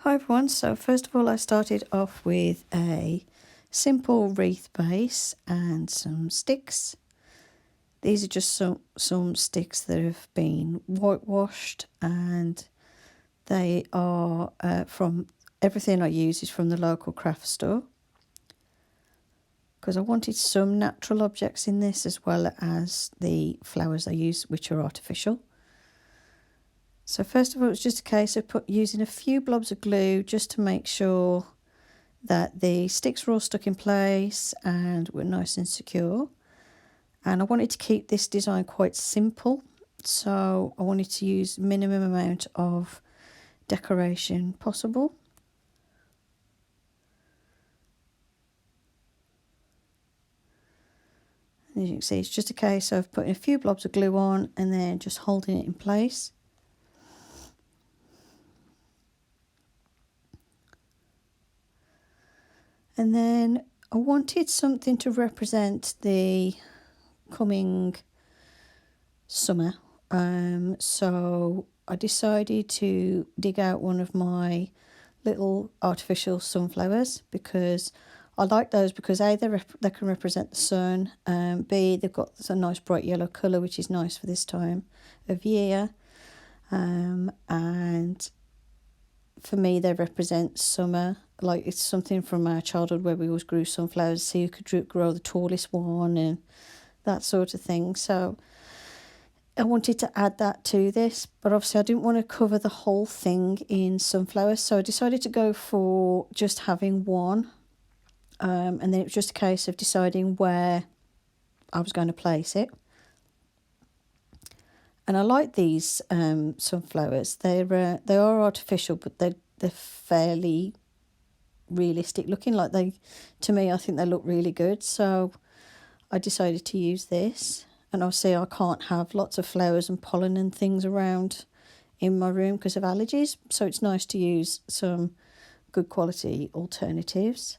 Hi everyone, so first of all I started off with a simple wreath base and some sticks. These are just some sticks that have been whitewashed, and they are from everything I use is from the local craft store, because I wanted some natural objects in this as well as the flowers I use, which are artificial. So first of all, it's just a case of using a few blobs of glue just to make sure that the sticks were all stuck in place and were nice and secure. And I wanted to keep this design quite simple, so I wanted to use minimum amount of decoration possible. As you can see, it's just a case of putting a few blobs of glue on and then just holding it in place. And then I wanted something to represent the coming summer. So I decided to dig out one of my little artificial sunflowers, because I like those because A, they can represent the sun, B, they've got a nice bright yellow colour, which is nice for this time of year, and for me they represent summer. Like, it's something from our childhood where we always grew sunflowers, so you could grow the tallest one and that sort of thing. So I wanted to add that to this, but obviously I didn't want to cover the whole thing in sunflowers, so I decided to go for just having one, and then it was just a case of deciding where I was going to place it. And I like these sunflowers. They are artificial, but they're fairly realistic looking. Like, to me, I think they look really good, so I decided to use this. And obviously I can't have lots of flowers and pollen and things around in my room because of allergies, so it's nice to use some good quality alternatives.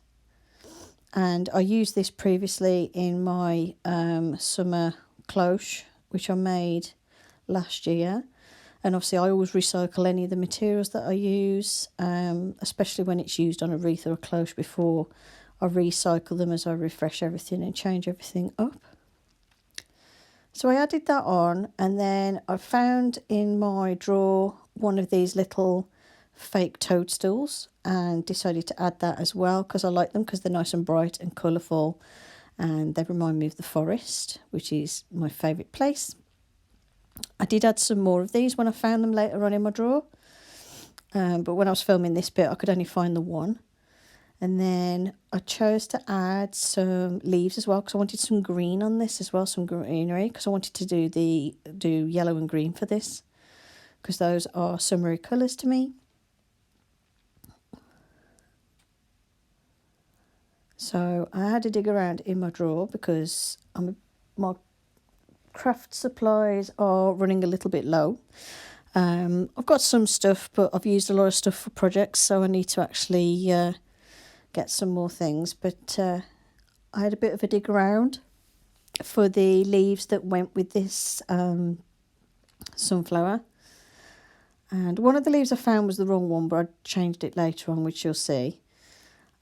And I used this previously in my summer cloche, which I made last year. And obviously I always recycle any of the materials that I use, especially when it's used on a wreath or a cloche before. I recycle them as I refresh everything and change everything up. So I added that on, and then I found in my drawer one of these little fake toadstools and decided to add that as well, because I like them because they're nice and bright and colourful, and they remind me of the forest, which is my favourite place. I did add some more of these when I found them later on in my drawer, but when I was filming this bit I could only find the one. And then I chose to add some leaves as well, because I wanted some green on this as well, some greenery, because I wanted to do yellow and green for this, because those are summery colours to me. So I had to dig around in my drawer because my craft supplies are running a little bit low. I've got some stuff, but I've used a lot of stuff for projects, so I need to actually get some more things. But I had a bit of a dig around for the leaves that went with this sunflower, and one of the leaves I found was the wrong one, but I changed it later on, which you'll see,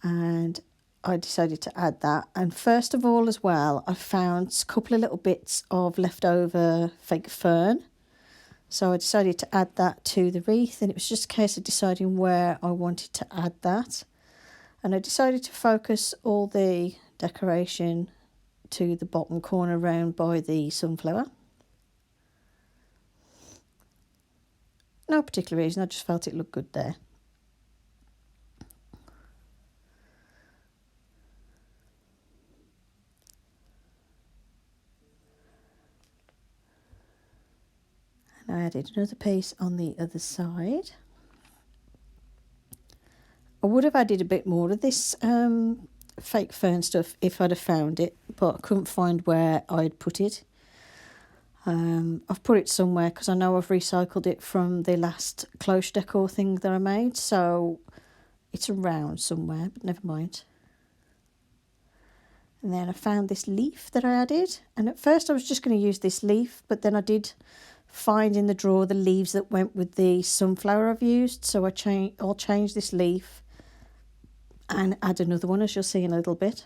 and I decided to add that. And first of all as well, I found a couple of little bits of leftover fake fern, so I decided to add that to the wreath, and it was just a case of deciding where I wanted to add that. And I decided to focus all the decoration to the bottom corner round by the sunflower. No particular reason, I just felt it looked good there. And I added another piece on the other side. I would have added a bit more of this fake fern stuff if I'd have found it, but I couldn't find where I'd put it. I've put it somewhere because I know I've recycled it from the last cloche decor thing that I made, so it's around somewhere, but never mind. And then I found this leaf that I added, and at first I was just going to use this leaf, but then I did find in the drawer the leaves that went with the sunflower I've used. So I'll change this leaf and add another one, as you'll see in a little bit.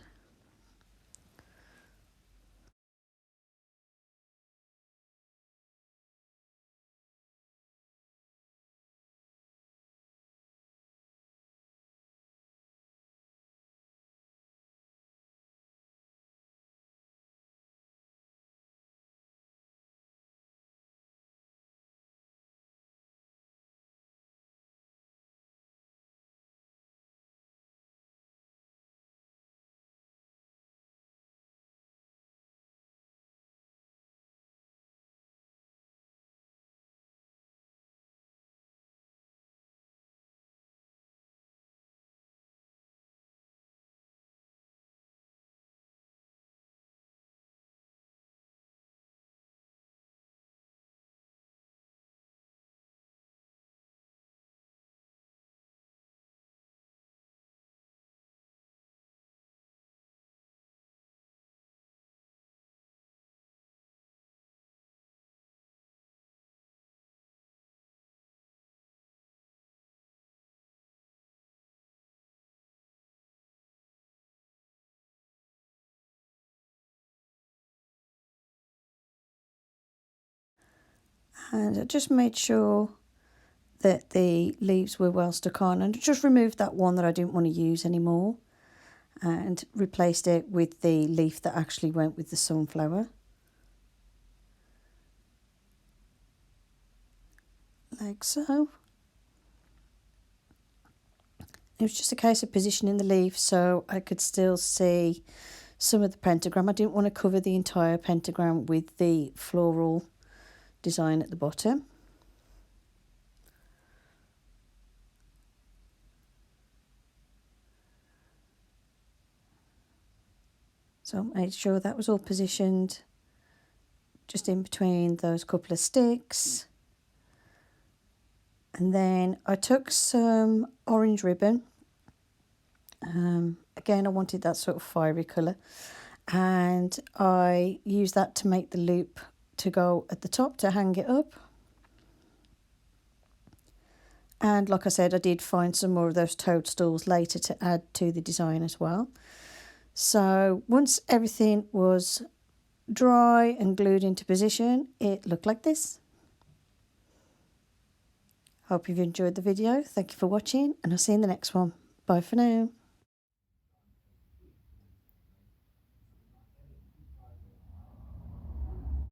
And I just made sure that the leaves were well stuck on, and just removed that one that I didn't want to use anymore and replaced it with the leaf that actually went with the sunflower, like so. It was just a case of positioning the leaf so I could still see some of the pentagram. I didn't want to cover the entire pentagram with the floral design at the bottom. So I made sure that was all positioned just in between those couple of sticks. And then I took some orange ribbon. Again, I wanted that sort of fiery colour. And I used that to make the loop to go at the top to hang it up. And like I said, I did find some more of those toadstools later to add to the design as well. So once everything was dry and glued into position, it looked like this. Hope you've enjoyed the video. Thank you for watching, and I'll see you in the next one. Bye for now.